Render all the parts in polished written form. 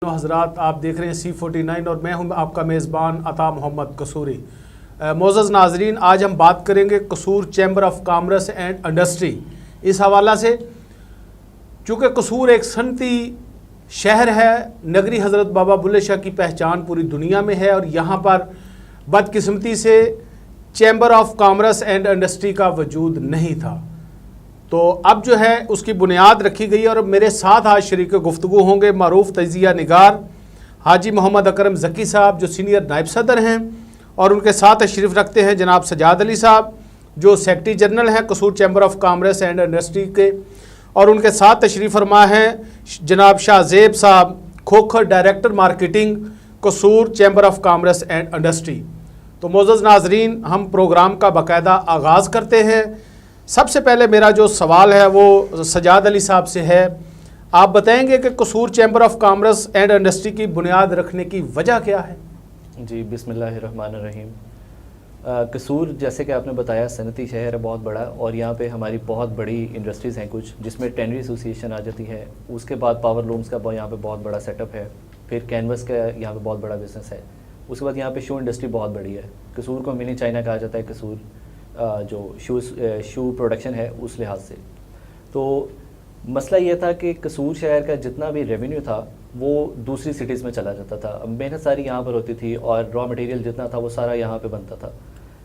हज़रात, आप देख रहे हैं C49 और मैं हूं आपका मेज़बान अता मोहम्मद कसूरी। मोअज़्ज़ज़ नाज़रीन, आज हम बात करेंगे कसूर chamber of commerce and industry. इस हवाला से चूँकि कसूर एक सनती शहर है, नगरी हज़रत बाबा बुल्ले शाह की पहचान पूरी दुनिया में है और यहाँ पर बदकिस्मती से chamber of commerce and industry का वजूद नहीं था। तो अब जो है उसकी बुनियाद रखी गई और मेरे साथ आज शरीक गुफ्तगू होंगे मारूफ तजिया निगार हाजी मोहम्मद अकरम ज़की साहब जो सीनियर नायब सदर हैं, और उनके साथ तशरीफ़ रखते हैं जनाब सजाद अली साहब जो सेक्रेटरी जनरल हैं कसूर chamber of commerce and industry के, और उनके साथ तशरीफ़ फरमा हैं जनाब शाहजेब साहब खोखर डायरेक्टर मार्केटिंग कसूर chamber of commerce and industry. तो मोअज़्ज़ज़ नाज़रीन, हम प्रोग्राम का बाकायदा आगाज़ करते हैं। सबसे पहले मेरा जो सवाल है वो सजाद अली साहब से है। आप बताएंगे कि कसूर chamber of commerce and industry की बुनियाद रखने की वजह क्या है? जी, बिस्मिल्लाहिर्रहमानिर्रहीम। कसूर जैसे कि आपने बताया सनती शहर है बहुत बड़ा, और यहाँ पे हमारी बहुत बड़ी इंडस्ट्रीज़ हैं कुछ, जिसमें टेनरी एसोसिएशन आ जाती है। उसके बाद पावर लूम्स का यहाँ पे बहुत बड़ा सेटअप है, फिर कैनवस का यहाँ पे बहुत बड़ा बिजनेस है। उसके बाद यहाँ पे शू इंडस्ट्री बहुत बड़ी है। कसूर को मिनी चाइना कहा जाता है, कसूर जो शू प्रोडक्शन है उस लिहाज से। तो मसला ये था कि कसूर शहर का जितना भी रेवेन्यू था वो दूसरी सिटीज़ में चला जाता था। मेहनत सारी यहाँ पर होती थी और रॉ मटेरियल जितना था वो सारा यहाँ पे बनता था,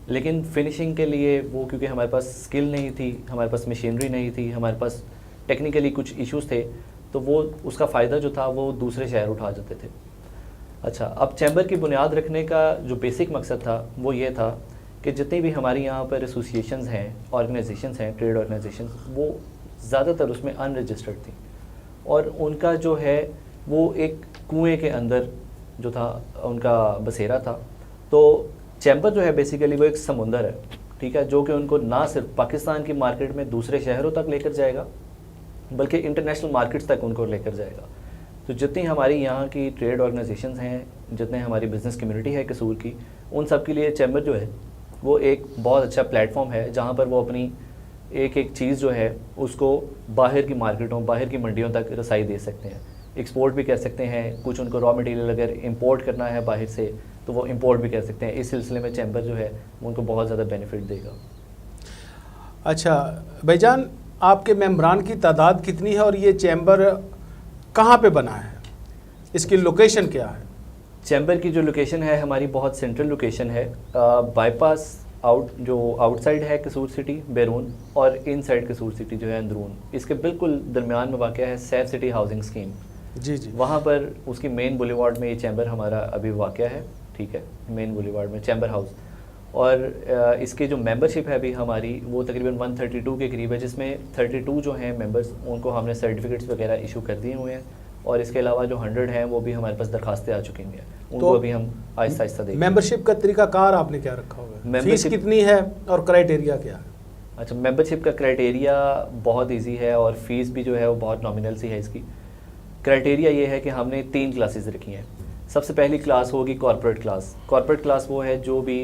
लेकिन फिनिशिंग के लिए वो क्योंकि हमारे पास स्किल नहीं थी, हमारे पास मशीनरी नहीं थी, हमारे पास टेक्निकली कुछ इश्यूज़ थे, तो वो उसका फ़ायदा जो था वो दूसरे शहर उठा जाते थे। अच्छा, अब चैम्बर की बुनियाद रखने का जो बेसिक मकसद था वो ये था कि जितनी भी हमारी यहाँ पर एसोसिएशंस हैं, ऑर्गेनाइजेशंस हैं, ट्रेड ऑर्गेनाइजेशंस, वो ज़्यादातर उसमें अनरजिस्टर्ड थी और उनका जो है वो एक कुएं के अंदर जो था उनका बसेरा था। तो चैम्बर जो है बेसिकली वो एक समुंदर है, ठीक है, जो कि उनको ना सिर्फ पाकिस्तान की मार्केट में दूसरे शहरों तक लेकर जाएगा बल्कि इंटरनेशनल मार्केट्स तक उनको लेकर जाएगा। तो जितनी हमारी यहाँ की ट्रेड ऑर्गेनाइजेशंस हैं, जितने हमारी बिज़नेस कम्युनिटी है कसूर की, उन सब के लिए चैम्बर जो है वो एक बहुत अच्छा प्लेटफॉर्म है जहाँ पर वो अपनी एक एक चीज़ जो है उसको बाहर की मार्केटों, बाहर की मंडियों तक रसाई दे सकते हैं, एक्सपोर्ट भी कर सकते हैं। कुछ उनको रॉ मटेरियल अगर इंपोर्ट करना है बाहर से तो वो इंपोर्ट भी कर सकते हैं। इस सिलसिले में चैम्बर जो है उनको बहुत ज़्यादा बेनिफिट देगा। अच्छा भाईजान, आपके मेंबरान की तादाद कितनी है और ये चैम्बर कहाँ पे बना है, इसकी लोकेशन क्या है? चैम्बर की जो लोकेशन है हमारी बहुत सेंट्रल लोकेशन है, बाईपास जो आउटसाइड है कसूर सिटी बैरून, और इनसाइड कसूर सिटी जो है अंदरून, इसके बिल्कुल दरमियान में वाक़या है सेफ सिटी हाउसिंग स्कीम। जी जी, वहाँ पर उसकी मेन बुलेवार्ड में ये चैम्बर हमारा अभी वाक़या है, ठीक है, मेन बुलेवार्ड में चैम्बर हाउस। और इसकी जो मेंबरशिप है अभी हमारी वो तकरीबन 132 के करीब है, जिसमें 32 जो हैं मेंबर्स उनको हमने सर्टिफिकेट्स वगैरह इशू कर दिए हुए हैं, और इसके अलावा जो 100 हैं वो भी हमारे पास दरखास्तें आ चुकी हैं, उनको तो अभी हम आहिस्ता आहिस्ता देखेंगे। मेंबरशिप का तरीकाकार आपने क्या रखा हुआ है? फीस कितनी है और क्राइटेरिया क्या है? अच्छा, मेंबरशिप का क्राइटेरिया बहुत इजी है और फीस भी जो है वो बहुत नॉमिनल सी है। इसकी क्राइटेरिया ये है कि हमने 3 क्लासेस रखी हैं। सबसे पहली क्लास होगी कॉर्पोरेट क्लास। कॉर्पोरेट क्लास वो है जो भी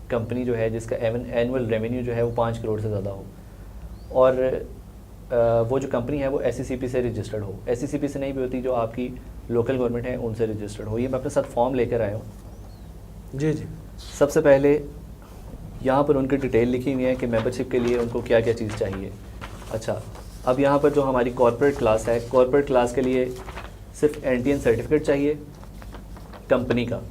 कंपनी जो है जिसका एनुअल रेवेन्यू जो है वो 5 करोड़ से ज़्यादा हो, और वो जो कंपनी है वो SECP से रजिस्टर्ड हो। SECP से नहीं भी होती, जो आपकी लोकल गवर्नमेंट है उनसे रजिस्टर्ड हो। ये मैं अपने साथ फॉर्म लेकर आया हूँ। जी जी, सबसे पहले यहाँ पर उनकी डिटेल लिखी हुई है कि मेंबरशिप के लिए उनको क्या क्या चीज़ चाहिए। अच्छा, अब यहाँ पर जो हमारी कॉर्पोरेट क्लास है, कॉर्पोरेट क्लास के लिए सिर्फ NTN सर्टिफिकेट चाहिए कंपनी का,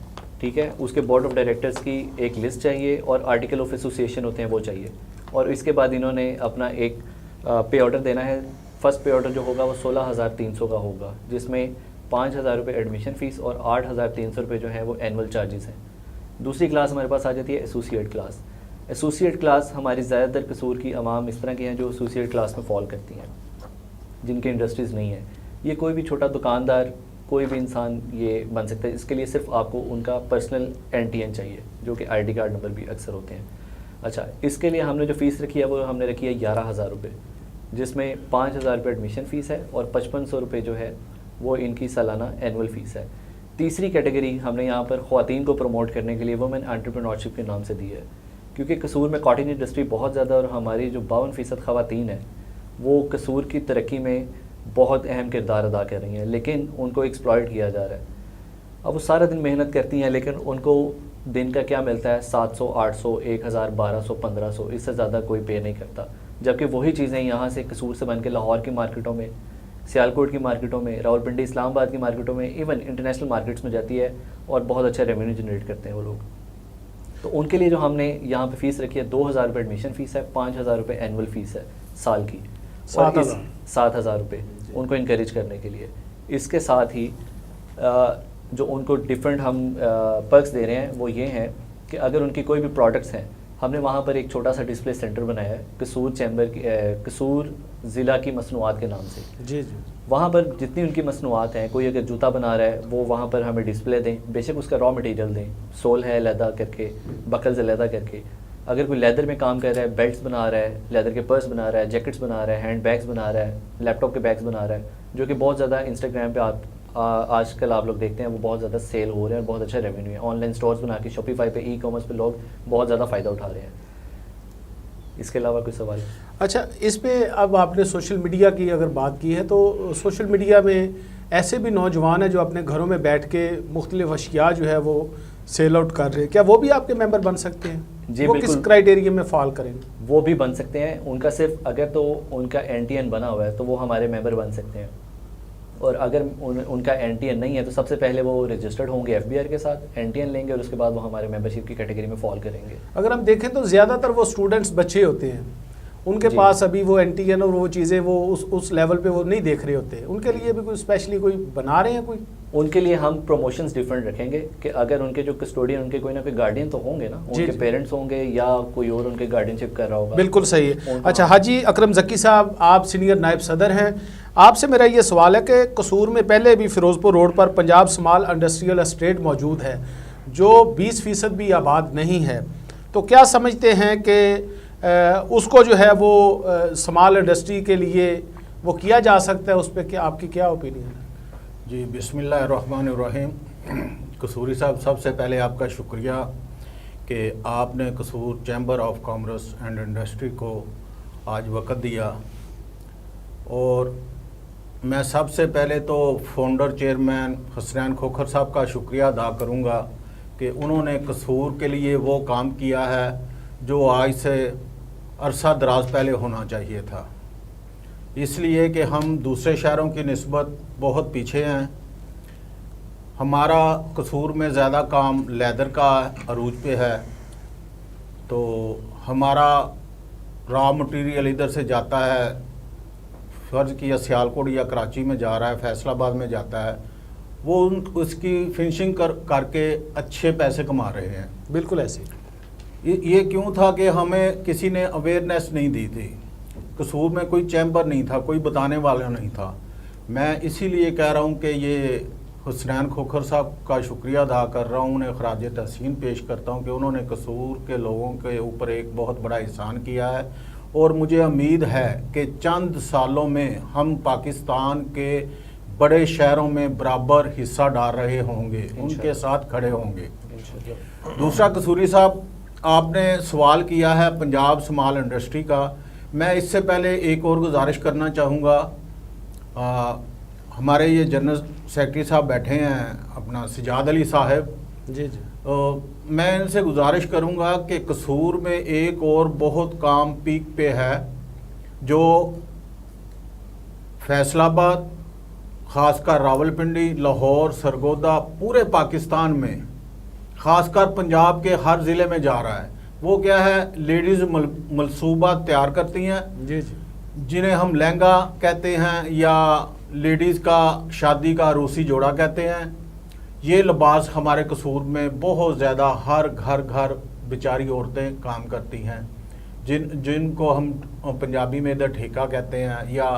ठीक है, उसके बोर्ड ऑफ डायरेक्टर्स की एक लिस्ट चाहिए और आर्टिकल ऑफ एसोसिएशन होते हैं वो चाहिए, और इसके बाद इन्होंने अपना एक पे ऑर्डर देना है। फर्स्ट पे ऑर्डर जो होगा वो 16,300 का होगा, जिसमें 5,000 रुपये एडमिशन फ़ीस और 8,300 रुपये जो है वो एनुअल चार्जेस हैं। दूसरी क्लास हमारे पास आ जाती है एसोसिएट क्लास। एसोसिएट क्लास हमारी ज़्यादातर कसूर की आवाम इस तरह की हैं जो एसोसिएट क्लास में फॉल करती हैं, जिनकी इंडस्ट्रीज़ नहीं है। ये कोई भी छोटा दुकानदार, कोई भी इंसान ये बन सकता है। इसके लिए सिर्फ आपको उनका पर्सनल NTN चाहिए, जो कि ID कार्ड नंबर भी अक्सर होते हैं। अच्छा, इसके लिए हमने जो फ़ीस रखी है वो हमने रखी है 11,000 रुपये, जिसमें 5,000 रुपये एडमिशन फ़ीस है और 5500 रुपये जो है वो इनकी सालाना एनुअल फ़ीस है। तीसरी कैटेगरी हमने यहाँ पर ख़वातीन को प्रमोट करने के लिए वुमेन एंटरप्रेन्योरशिप के नाम से दी है, क्योंकि कसूर में कॉटन इंडस्ट्री बहुत ज़्यादा, और हमारी जो 52% ख़वातीन है वो कसूर की तरक्की में बहुत अहम किरदार अदा कर रही हैं, लेकिन उनको एक्सप्लॉइट किया जा रहा है। अब वो सारा दिन मेहनत करती हैं, लेकिन उनको दिन का क्या मिलता है, 700, 800, 1000, 1200, 1500, इससे ज़्यादा कोई पे नहीं करता। जबकि वही चीज़ें यहाँ से कसूर से बन के लाहौर की मार्केटों में, सियालकोट की मार्केटों में, रावलपिंडी, इस्लामाबाद की मार्केटों में, इवन इंटरनेशनल मार्केट्स में जाती है और बहुत अच्छा रेवेन्यू जनरेट करते हैं वो लोग। तो उनके लिए जो हमने यहाँ पे फ़ीस रखी है, 2000 रुपये एडमिशन फ़ीस है, 5000 रुपये एनुअल फ़ीस है साल की, 7,000 रुपये उनको इनक्रेज करने के लिए। इसके साथ ही जो उनको डिफरेंट हम पर्क्स दे रहे हैं वो ये हैं कि अगर उनकी कोई भी प्रोडक्ट्स हैं, हमने वहाँ पर एक छोटा सा डिस्प्ले सेंटर बनाया है कसूर चैम्बर की, कसूर ज़िला की मसनूआत के नाम से। जी जी। वहाँ पर जितनी उनकी मसनूआत हैं, कोई अगर जूता बना रहा है वो वहाँ पर हमें डिस्प्ले दें, बेशक उसका रॉ मटेरियल दें, सोल है लैदा करके, बकल्स है लैदा करके। अगर कोई लेदर में काम कर रहा है, बेल्ट्स बना रहा है, लेदर के पर्स बना रहा है, जैकेट्स बना रहा है, हैंड बैग्स बना रहा है, लैपटॉप के बैग्स बना रहा है, जो कि बहुत ज़्यादा इंस्टाग्राम पे आजकल आप लोग देखते हैं वो बहुत ज़्यादा सेल हो रहे हैं और बहुत अच्छा रेवेन्यू है। ऑनलाइन स्टोर्स बना के शॉपिफाई पे, ई कॉमर्स पे लोग बहुत ज़्यादा फ़ायदा उठा रहे हैं। इसके अलावा कोई सवाल? अच्छा, इस पे अब आपने सोशल मीडिया की अगर बात की है, तो सोशल मीडिया में ऐसे भी नौजवान हैं जो अपने घरों में बैठ के मुख्तलिफ अशिया जो है वो सेल आउट कर रहे हैं, क्या वो भी आपके मेंबर बन सकते हैं? जी, वो किस क्राइटेरिया में फॉल करेंगे? वो भी बन सकते हैं। उनका सिर्फ अगर तो उनका NTN बना हुआ है तो वो हमारे मेंबर बन सकते हैं, और अगर उनका NTN नहीं है तो सबसे पहले वो रजिस्टर्ड होंगे FBR के साथ, NTN लेंगे और उसके बाद वो हमारे मेंबरशिप की कैटेगरी में फॉल करेंगे। अगर हम देखें तो ज़्यादातर वो स्टूडेंट्स बच्चे होते हैं, उनके पास अभी वो NTN और वो चीज़ें वो उस लेवल पे वो नहीं देख रहे होते। उनके लिए भी कोई स्पेशली कोई बना रहे हैं कोई? उनके लिए हम प्रमोशंस डिफरेंट रखेंगे कि अगर उनके जो कस्टोडियन, उनके कोई ना कोई गार्डियन तो होंगे ना, उनके पेरेंट्स होंगे या कोई और उनके गार्डियनशिप कर रहा होगा। बिल्कुल सही है। अच्छा, हाजी अकरम ज़की साहब, आप सीनियर नायब सदर हैं, आपसे मेरा ये सवाल है कि कसूर में पहले भी फिरोज़पुर रोड पर पंजाब स्मॉल इंडस्ट्रियल एस्टेट मौजूद है जो 20% भी आबाद नहीं है, तो क्या समझते हैं कि उसको जो है वो स्मॉल इंडस्ट्री के लिए वो किया जा सकता है? उस पर क्या आपकी क्या ओपिनियन है? जी, बिस्मिल्लाहिर्रहमानिर्रहीम। कसूरी साहब, सबसे पहले आपका शुक्रिया कि आपने कसूर chamber of commerce and industry को आज वक़्त दिया, और मैं सबसे पहले तो फाउंडर चेयरमैन हसनैन खोखर साहब का शुक्रिया अदा करूंगा कि उन्होंने कसूर के लिए वो काम किया है जो आज से अरसा दराज पहले होना चाहिए था, इसलिए कि हम दूसरे शहरों की निस्बत बहुत पीछे हैं। हमारा कसूर में ज़्यादा काम लेदर का अरूज पे है, तो हमारा रॉ मटेरियल इधर से जाता है, फ़र्ज़ किया सियालकोट या कराची में जा रहा है, फैसलाबाद में जाता है, वो उसकी फिनिशिंग करके अच्छे पैसे कमा रहे हैं। बिल्कुल ऐसे। ये क्यों था कि हमें किसी ने अवेयरनेस नहीं दी थी, कसूर में कोई चैम्बर नहीं था, कोई बताने वाला नहीं था। मैं इसीलिए कह रहा हूँ कि ये हसनैन खोखर साहब का शुक्रिया अदा कर रहा हूँ, उन्हें खराज तहसीन पेश करता हूँ कि उन्होंने कसूर के लोगों के ऊपर एक बहुत बड़ा एहसान किया है, और मुझे उम्मीद है कि चंद सालों में हम पाकिस्तान के बड़े शहरों में बराबर हिस्सा डाल रहे होंगे, उनके साथ खड़े होंगे। दूसरा, कसूरी साहब, आपने सवाल किया है पंजाब स्मॉल इंडस्ट्री का। मैं इससे पहले एक और गुजारिश करना चाहूँगा, हमारे ये जनरल सेक्रेटरी साहब बैठे हैं, अपना सिजाद अली साहब जी जी, मैं इनसे गुजारिश करूंगा कि कसूर में एक और बहुत काम पीक पे है, जो फैसलाबाद, ख़ासकर रावलपिंडी, लाहौर, सरगोदा, पूरे पाकिस्तान में, ख़ासकर पंजाब के हर ज़िले में जा रहा है। वो क्या है, लेडीज़ मनसूबा तैयार करती हैं जी जी, जिन्हें हम लहंगा कहते हैं या लेडीज़ का शादी का रूसी जोड़ा कहते हैं। ये लिबास हमारे कसूर में बहुत ज़्यादा हर घर बेचारी औरतें काम करती हैं, जिनको हम पंजाबी में इधर ठेका कहते हैं या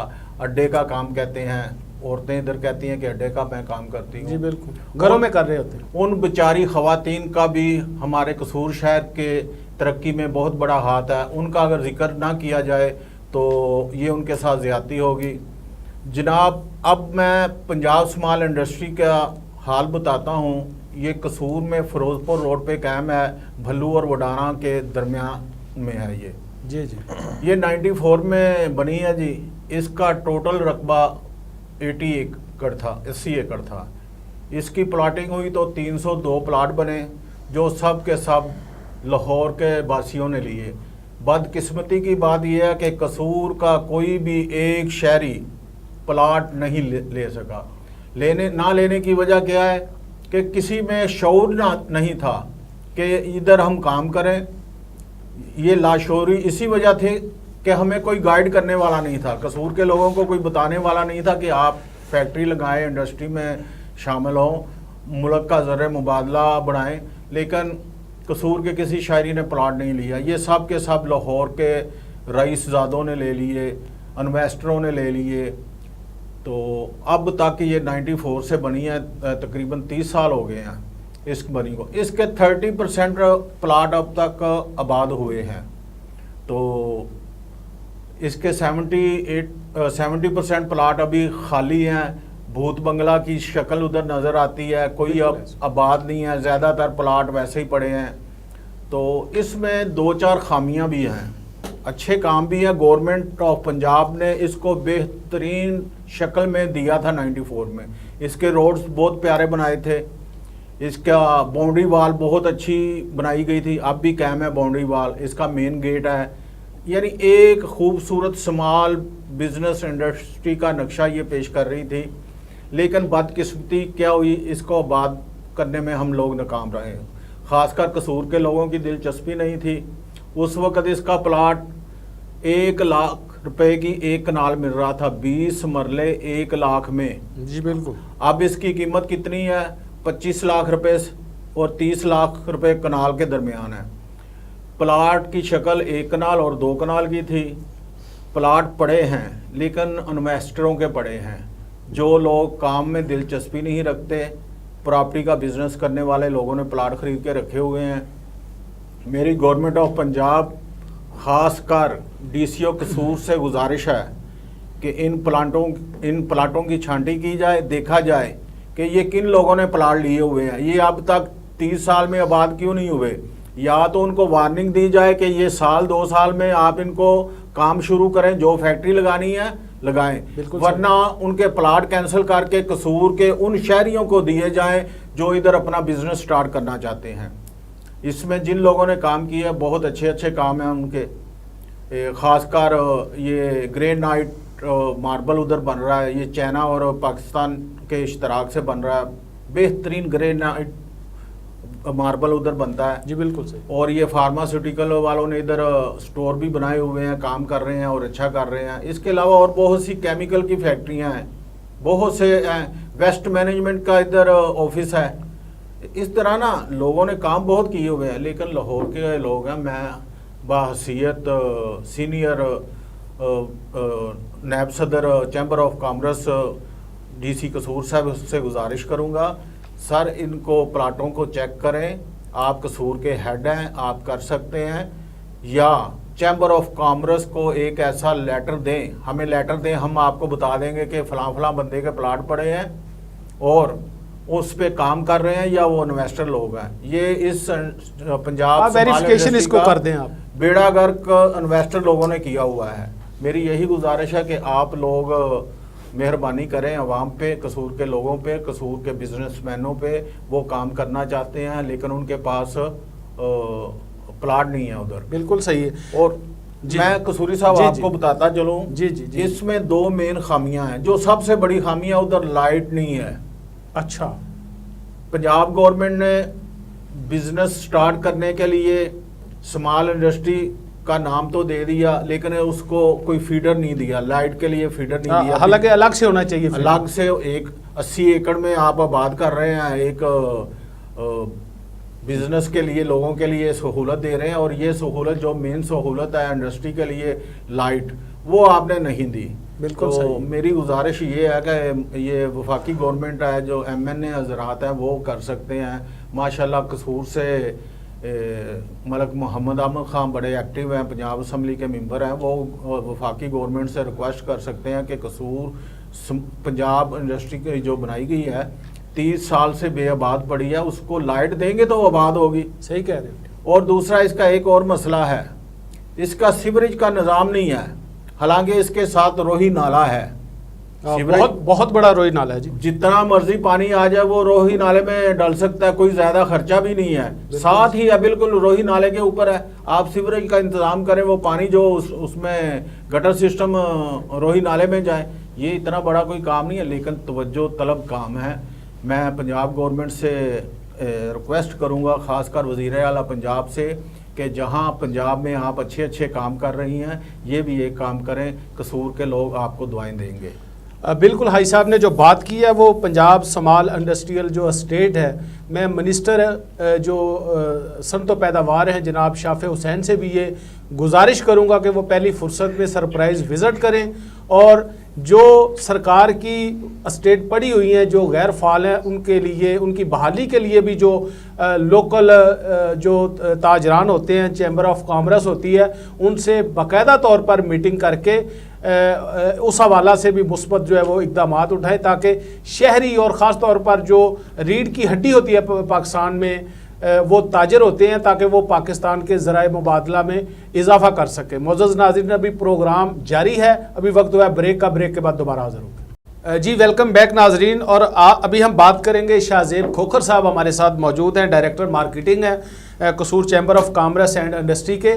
अड्डे का काम कहते हैं। औरतें इधर कहती हैं कि अड्डे का मैं काम करती हूँ। जी बिल्कुल, घरों में कर रहे होते हैं। उन बेचारी ख़वातीन का भी हमारे कसूर शहर के तरक्की में बहुत बड़ा हाथ है। उनका अगर जिक्र ना किया जाए तो ये उनके साथ ज़्यादती होगी। जनाब, अब मैं पंजाब स्मॉल इंडस्ट्री का हाल बताता हूँ। ये कसूर में फिरोजपुर रोड पे कायम है, भल्लू और वडाना के दरमियान में है ये। जी जी, ये 94 में बनी है जी। इसका टोटल रकबा 80 एकड़ था, 80 एकड़ था। इसकी प्लाटिंग हुई तो 302 प्लाट बने, जो सब के सब लाहौर के वासियों ने लिए। बदकिस्मती की बात यह है कि कसूर का कोई भी एक शहरी प्लाट नहीं ले सका। लेने की वजह क्या है कि किसी में शऊर नहीं था कि इधर हम काम करें। ये लाशोरी इसी वजह थी कि हमें कोई गाइड करने वाला नहीं था, कसूर के लोगों को कोई बताने वाला नहीं था कि आप फैक्ट्री लगाएं, इंडस्ट्री में शामिल हों, मुल्क का ज़र मुबादला बढ़ाएं। लेकिन कसूर के किसी शायरी ने प्लाट नहीं लिया। ये सब के सब लाहौर के रईसज़ादों ने ले लिए, इन्वेस्टरों ने ले लिए। तो अब तक ये 94 से बनी है, तकरीबन 30 साल हो गए हैं इस बनी को। इसके 30% प्लाट अब तक आबाद हुए हैं। तो इसके 70% प्लाट अभी खाली हैं। भूत बंगला की शक्ल उधर नज़र आती है, कोई अब आबाद नहीं है, ज़्यादातर प्लाट वैसे ही पड़े हैं। तो इसमें 2-4 खामियां भी हैं, अच्छे काम भी हैं। गवर्नमेंट ऑफ पंजाब ने इसको बेहतरीन शक्ल में दिया था 94 में। इसके रोड्स बहुत प्यारे बनाए थे, इसका बाउंड्री वाल बहुत अच्छी बनाई गई थी, अब भी कायम है बाउंड्री वाल। इसका मेन गेट है, यानी एक खूबसूरत स्मॉल बिजनेस इंडस्ट्री का नक्शा ये पेश कर रही थी। लेकिन बदकिस्मती क्या हुई, इसको आबाद करने में हम लोग नाकाम रहे। ख़ासकर कसूर के लोगों की दिलचस्पी नहीं थी। उस वक़्त इसका प्लाट 1 लाख रुपए की एक कनाल मिल रहा था, 20 मरले 1 लाख में। जी बिल्कुल। अब इसकी कीमत कितनी है? 25 लाख रुपए और 30 लाख रुपए कनाल के दरमियान है। प्लाट की शक्ल 1 कनाल और 2 कनाल की थी। प्लाट पड़े हैं, लेकिन इन्वेस्टरों के पड़े हैं, जो लोग काम में दिलचस्पी नहीं रखते। प्रॉपर्टी का बिजनेस करने वाले लोगों ने प्लाट खरीद के रखे हुए हैं। मेरी गवर्नमेंट ऑफ पंजाब ख़ासकर DCO कसूर से गुजारिश है कि इन प्लाटों की छांटी की जाए, देखा जाए कि ये किन लोगों ने प्लाट लिए हुए हैं, ये अब तक 30 साल में आबाद क्यों नहीं हुए। या तो उनको वार्निंग दी जाए कि ये साल 2 साल में आप इनको काम शुरू करें, जो फैक्ट्री लगानी है लगाएं, वरना उनके प्लाट कैंसिल करके कसूर के उन शहरियों को दिए जाएं जो इधर अपना बिजनेस स्टार्ट करना चाहते हैं। इसमें जिन लोगों ने काम किया बहुत अच्छे अच्छे काम हैं उनके। ख़ासकर ये ग्रेनाइट मार्बल उधर बन रहा है, ये चाइना और पाकिस्तान के इश्तराक से बन रहा है। बेहतरीन ग्रेनाइट मार्बल उधर बनता है। जी बिल्कुल सही। और ये फार्मास्यूटिकल वालों ने इधर स्टोर भी बनाए हुए हैं, काम कर रहे हैं और अच्छा कर रहे हैं। इसके अलावा और बहुत सी केमिकल की फैक्ट्रियां हैं, बहुत से वेस्ट मैनेजमेंट का इधर ऑफिस है। इस तरह ना लोगों ने काम बहुत किए हुए हैं। लेकिन लाहौर के लोग हैं, मैं बाहसीयत सीनियर नायब सदर चैम्बर ऑफ कॉमर्स DC कसूर साहब से गुजारिश करूँगा, सर इनको प्लाटों को चेक करें। आप कसूर के हेड हैं, आप कर सकते हैं, या चैम्बर ऑफ कॉमर्स को एक ऐसा लेटर दें, हमें लेटर दें, हम आपको बता देंगे कि फलां बंदे के प्लाट पड़े हैं और उस पे काम कर रहे हैं, या वो इन्वेस्टर लोग हैं। ये इस पंजाब वेरिफिकेशन इसको कर दें आप। बेड़ा गर्क इन्वेस्टर लोगों ने किया हुआ है। मेरी यही गुजारिश है कि आप लोग मेहरबानी करें अवाम पे, कसूर के लोगों पे, कसूर के बिजनेसमैनों पे। वो काम करना चाहते हैं लेकिन उनके पास प्लाट नहीं है उधर। बिल्कुल सही है। और मैं कसूरी साहब आपको बताता चलूं, जी जी जी, इसमें 2 मेन खामियां हैं। जो सबसे बड़ी खामियां, उधर लाइट नहीं है। अच्छा। पंजाब गवर्नमेंट ने बिजनेस स्टार्ट करने के लिए स्मॉल इंडस्ट्री का नाम तो दे दिया, लेकिन उसको कोई फीडर नहीं दिया, लाइट के लिए फीडर नहीं दिया। हालांकि अलग से होना चाहिए, अलग से। एक 80 एकड़ में आप आबाद कर रहे हैं, एक बिजनेस के लिए, लोगों के लिए सहूलत दे रहे हैं, और ये सहूलत जो मेन सहूलत है इंडस्ट्री के लिए, लाइट, वो आपने नहीं दी। बिल्कुल तो सही। मेरी गुजारिश ये है कि ये वफाकी गवर्नमेंट है, जो MNA हजरात हैं वो कर सकते हैं। माशाल्लाह कसूर से मलक मोहम्मद अहमद खान बड़े एक्टिव हैं, पंजाब असम्बली के मेंबर हैं। वो वफाकी गवर्नमेंट से रिक्वेस्ट कर सकते हैं कि कसूर पंजाब इंडस्ट्री की जो बनाई गई है 30 साल से बेआबाद पड़ी है, उसको लाइट देंगे तो आबाद होगी। सही कह रहे हैं। और दूसरा इसका एक और मसला है, इसका सीवरेज का निज़ाम नहीं है। हालांकि इसके साथ रोही नाला है, सीवरेज बहुत बड़ा रोही नाला है जी। जितना मर्जी पानी आ जाए वो रोही नाले में डल सकता है, कोई ज्यादा खर्चा भी नहीं है। साथ ही है बिल्कुल रोही नाले के ऊपर है, आप सीवरेज का इंतजाम करें, वो पानी जो उसमें गटर सिस्टम रोही नाले में जाए। ये इतना बड़ा कोई काम नहीं है, लेकिन तवज्जो तलब काम है। मैं पंजाब गवर्नमेंट से रिक्वेस्ट करूंगा, खासकर वज़ीर आला पंजाब से, कि जहां पंजाब में आप अच्छे अच्छे काम कर रही हैं, ये भी एक काम करें, कसूर के लोग आपको दुआएं देंगे। बिल्कुल हाई साहब ने जो बात की है वो पंजाब स्मॉल इंडस्ट्रियल जो स्टेट है, मैं मिनिस्टर जो सनत पैदावार हैं जनाब शाफे हुसैन से भी ये गुजारिश करूंगा कि वो पहली फुर्सत में सरप्राइज़ विज़िट करें और जो सरकार की स्टेट पड़ी हुई हैं जो गैर फाल हैं उनके लिए, उनकी बहाली के लिए भी जो लोकल जो ताजरान होते हैं, चैम्बर ऑफ कॉमर्स होती है, उनसे बाकायदा तौर पर मीटिंग करके उस हवाला से भी मुस्बत जो है वो इक़दाम उठाएं, ताकि शहरी और ख़ास तौर पर जो रीढ़ की हड्डी होती है पाकिस्तान में, वो ताजर होते हैं, ताकि वो पाकिस्तान के ज़राए मुबादला में इजाफा कर सके। मोअज़्ज़ज़ नाज़रीन, अभी प्रोग्राम जारी है, अभी वक्त हुआ है ब्रेक का, ब्रेक के बाद दोबारा हाज़िर होंगे। जी वेलकम बैक नाजरीन। और अभी हम बात करेंगे, शाहज़ेब खोखर साहब हमारे साथ मौजूद हैं, डायरेक्टर मार्केटिंग है कसूर chamber of commerce and industry के।